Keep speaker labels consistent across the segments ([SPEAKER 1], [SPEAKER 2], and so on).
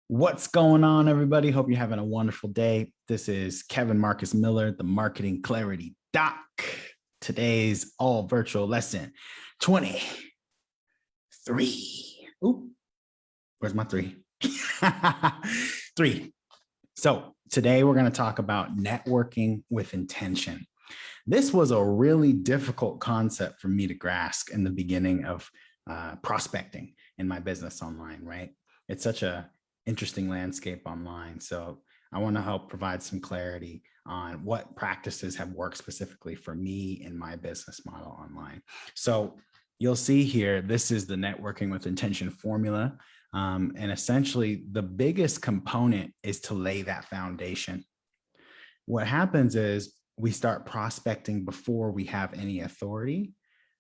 [SPEAKER 1] What's going on, everybody? Hope you're having a wonderful day. This is Kevin Marcus Miller, the Marketing Clarity Doc. Today's all virtual lesson 23. Oop, where's my three? Three. So today we're going to talk about networking with intention. This was a really difficult concept for me to grasp in the beginning of prospecting in my business online, right? It's such a interesting landscape online. So I want to help provide some clarity on what practices have worked specifically for me in my business model online. So you'll see here, this is the networking with intention formula. And essentially the biggest component is to lay that foundation. What happens is we start prospecting before we have any authority,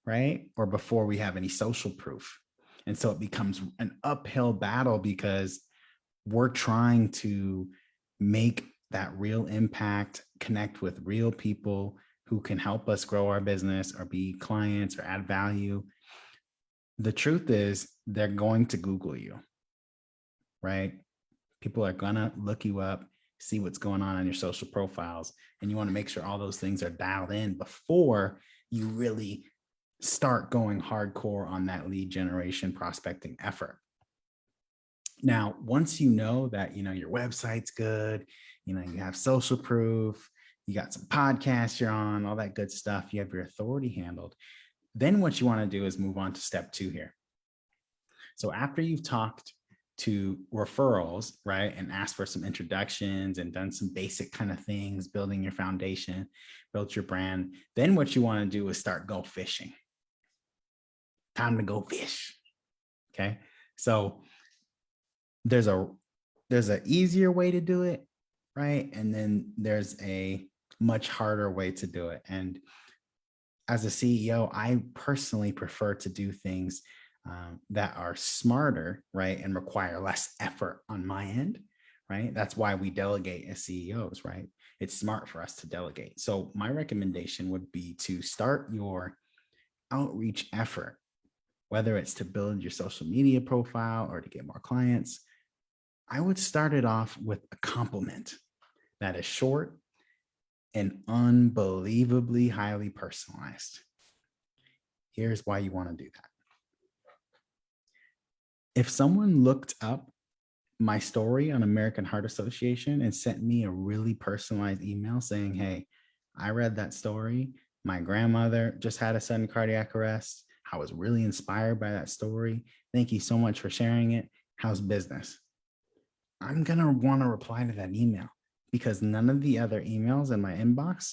[SPEAKER 1] right? Or before we have any social proof. And so it becomes an uphill battle because we're trying to make that real impact, connect with real people who can help us grow our business or be clients or add value. The truth is they're going to Google you, right? People are going to look you up, see what's going on your social profiles. And you want to make sure all those things are dialed in before you really start going hardcore on that lead generation prospecting effort. Now, once you know that, your website's good, you have social proof, you got some podcasts you're on, all that good stuff, you have your authority handled, then what you want to do is move on to step 2 here. So after you've talked to referrals, right, and asked for some introductions and done some basic kind of things, building your foundation, built your brand, then what you want to do is start go fishing. Time to go fish. Okay. So there's an easier way to do it, right? And then there's a much harder way to do it. And as a CEO, I personally prefer to do things that are smarter, right? And require less effort on my end, right? That's why we delegate as CEOs, right? It's smart for us to delegate. So my recommendation would be to start your outreach effort, whether it's to build your social media profile or to get more clients. I would start it off with a compliment that is short and unbelievably highly personalized. Here's why you want to do that. If someone looked up my story on American Heart Association and sent me a really personalized email saying, hey, I read that story. My grandmother just had a sudden cardiac arrest. I was really inspired by that story. Thank you so much for sharing it. How's business? I'm going to want to reply to that email because none of the other emails in my inbox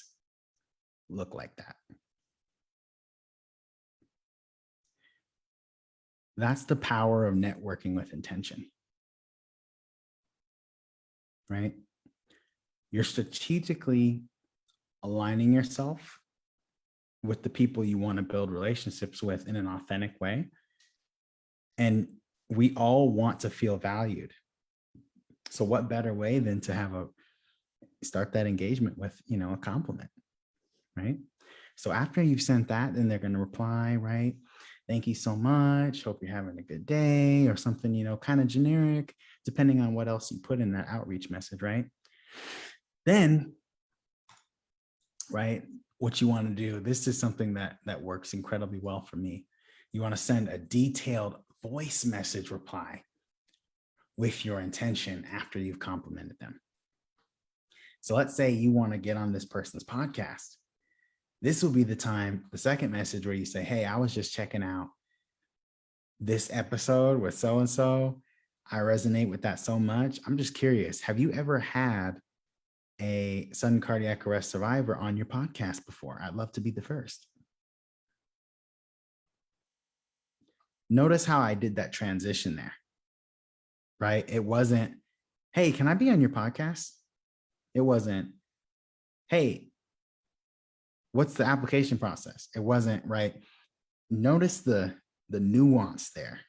[SPEAKER 1] look like that. That's the power of networking with intention, right? You're strategically aligning yourself with the people you want to build relationships with in an authentic way. And we all want to feel valued. So what better way than to start that engagement with, a compliment, right? So after you've sent that, then they're going to reply, right? Thank you so much. Hope you're having a good day or something, kind of generic, depending on what else you put in that outreach message, right? Then, right, what you want to do, this is something that works incredibly well for me. You want to send a detailed voice message reply with your intention after you've complimented them. So let's say you want to get on this person's podcast. This will be the time, the second message where you say, hey, I was just checking out this episode with so-and-so. I resonate with that so much. I'm just curious. Have you ever had a sudden cardiac arrest survivor on your podcast before? I'd love to be the first. Notice how I did that transition there, right? It wasn't, hey, can I be on your podcast? It wasn't, hey, what's the application process? It wasn't, right? Notice the nuance there.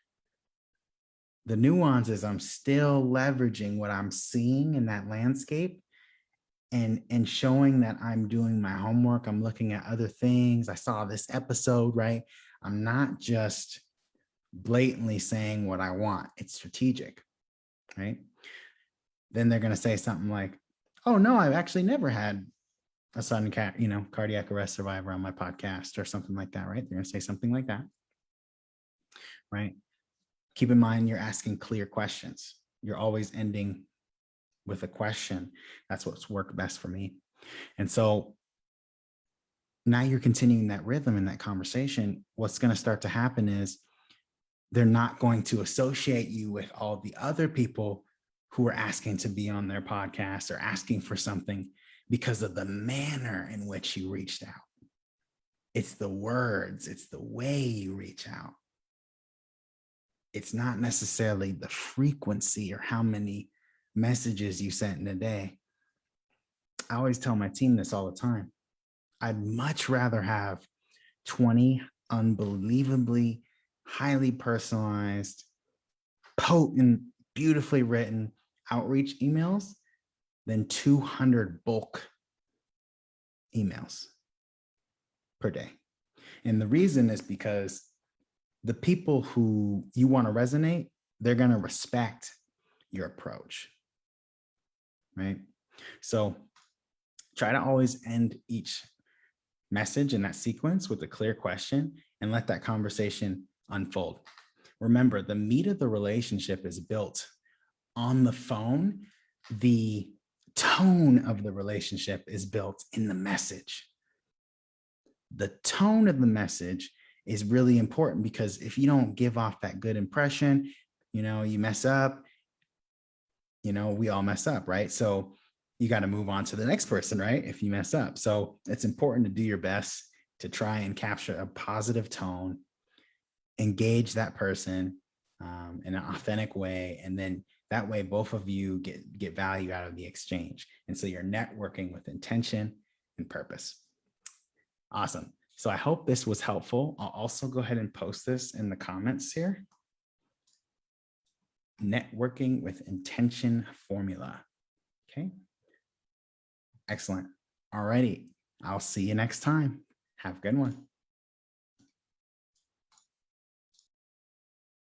[SPEAKER 1] The nuance is I'm still leveraging what I'm seeing in that landscape and showing that I'm doing my homework. I'm looking at other things. I saw this episode, right? I'm not just blatantly saying what I want. It's strategic, right? then they're going to say something like, oh no, I've actually never had a sudden cardiac arrest survivor on my podcast or something like that, right? They're going to say something like that, right? Keep in mind, you're asking clear questions. You're always ending with a question. That's what's worked best for me. And so now you're continuing that rhythm in that conversation. What's going to start to happen is they're not going to associate you with all the other people who are asking to be on their podcast or asking for something because of the manner in which you reached out. It's the words, it's the way you reach out. It's not necessarily the frequency or how many messages you sent in a day. I always tell my team this all the time. I'd much rather have 20 unbelievably highly personalized, potent, beautifully written outreach emails than 200 bulk emails per day. And the reason is because the people who you want to resonate, they're going to respect your approach, right? So try to always end each message in that sequence with a clear question and let that conversation unfold. Remember, the meat of the relationship is built on the phone. The tone of the relationship is built in the message. The tone of the message is really important because if you don't give off that good impression, you mess up, we all mess up, right? So you got to move on to the next person, right? If you mess up. So it's important to do your best to try and capture a positive tone, engage that person in an authentic way. And then that way, both of you get value out of the exchange. And so you're networking with intention and purpose. Awesome. So I hope this was helpful. I'll also go ahead and post this in the comments here. Networking with intention formula. Okay. Excellent. All righty. I'll see you next time. Have a good one.